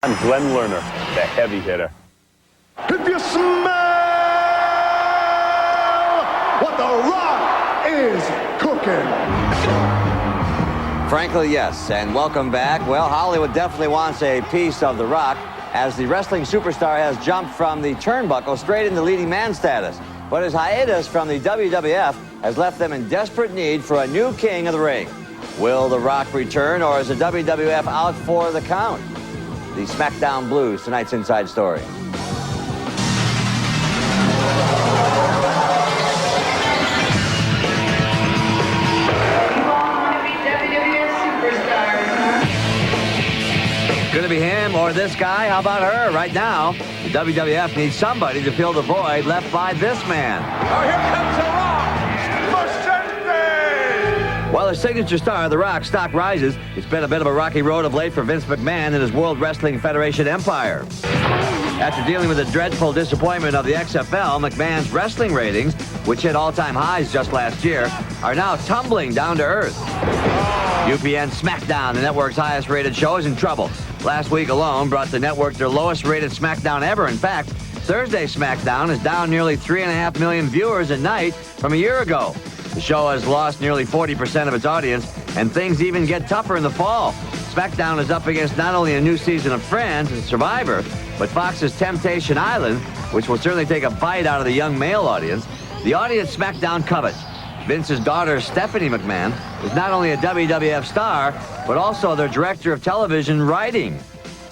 I'm Glenn Lerner, the heavy hitter. If you smell what The Rock is cooking. Frankly, yes, and welcome back. Well, Hollywood definitely wants a piece of The Rock, as the wrestling superstar has jumped from the turnbuckle straight into leading man status. But his hiatus from the WWF has left them in desperate need for a new king of the ring. Will The Rock return, or is the WWF out for the count? The Smackdown Blues, tonight's Inside Story. Gonna be him or this guy? How about her? Right now, the WWF needs somebody to fill the void left by this man. Oh, here comes The Rock! While his signature star, The Rock, stock rises, it's been a bit of a rocky road of late for Vince McMahon and his World Wrestling Federation empire. After dealing with the dreadful disappointment of the XFL, McMahon's wrestling ratings, which hit all-time highs just last year, are now tumbling down to earth. UPN Smackdown, the network's highest-rated show, is in trouble. Last week alone brought the network their lowest-rated Smackdown ever. In fact, Thursday's Smackdown is down nearly 3.5 million viewers a night from a year ago. The show has lost nearly 40% of its audience, and things even get tougher in the fall. Smackdown is up against not only a new season of Friends and Survivor, but Fox's Temptation Island, which will certainly take a bite out of the young male audience. The audience Smackdown covets. Vince's daughter, Stephanie McMahon, is not only a WWF star, but also their director of television writing.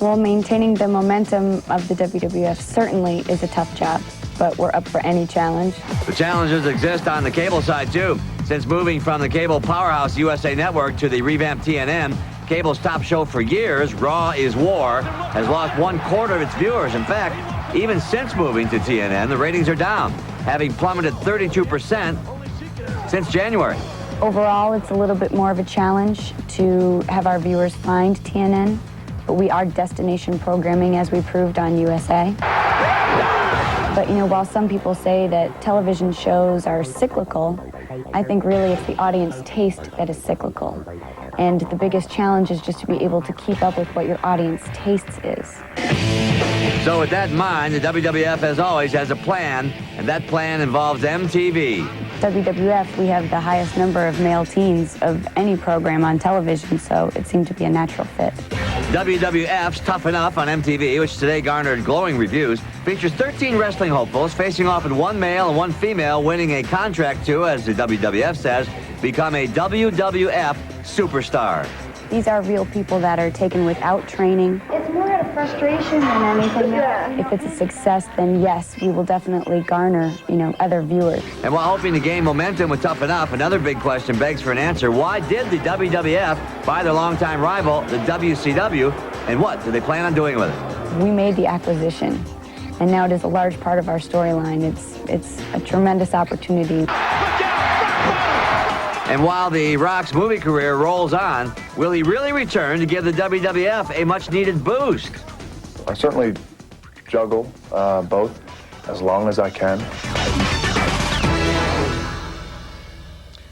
Well, maintaining the momentum of the WWF certainly is a tough job, but we're up for any challenge. The challenges exist on the cable side, too. Since moving from the cable powerhouse USA Network to the revamped TNN, cable's top show for years, Raw is War, has lost 1/4 of its viewers. In fact, even since moving to TNN, the ratings are down, having plummeted 32% since January. Overall, it's a little bit more of a challenge to have our viewers find TNN, but we are destination programming, as we proved on USA. But, you know, while some people say that television shows are cyclical, I think really it's the audience taste that is cyclical. And the biggest challenge is just to be able to keep up with what your audience tastes is. So with that in mind, the WWF, as always, has a plan, and that plan involves MTV. WWF, we have the highest number of male teens of any program on television, so it seemed to be a natural fit. WWF's Tough Enough on MTV, which today garnered glowing reviews, features 13 wrestling hopefuls facing off in one male and one female, winning a contract to, as the WWF says, become a WWF superstar. These are real people that are taken without training. It's more out of frustration than anything else. If it's a success, then yes, we will definitely garner, other viewers. And while hoping to gain momentum with Tough Enough, another big question begs for an answer. Why did the WWF buy their longtime rival, the WCW, and what do they plan on doing with it? We made the acquisition, and now it is a large part of our storyline. It's a tremendous opportunity. And while The Rock's movie career rolls on, will he really return to give the WWF a much-needed boost? I certainly juggle both as long as I can.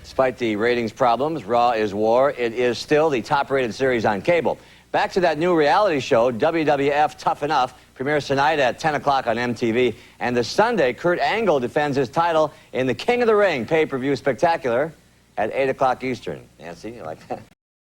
Despite the ratings problems, Raw is War, it is still the top-rated series on cable. Back to that new reality show, WWF Tough Enough, premieres tonight at 10 o'clock on MTV. And this Sunday, Kurt Angle defends his title in the King of the Ring pay-per-view spectacular at 8 o'clock Eastern. Nancy, you like that?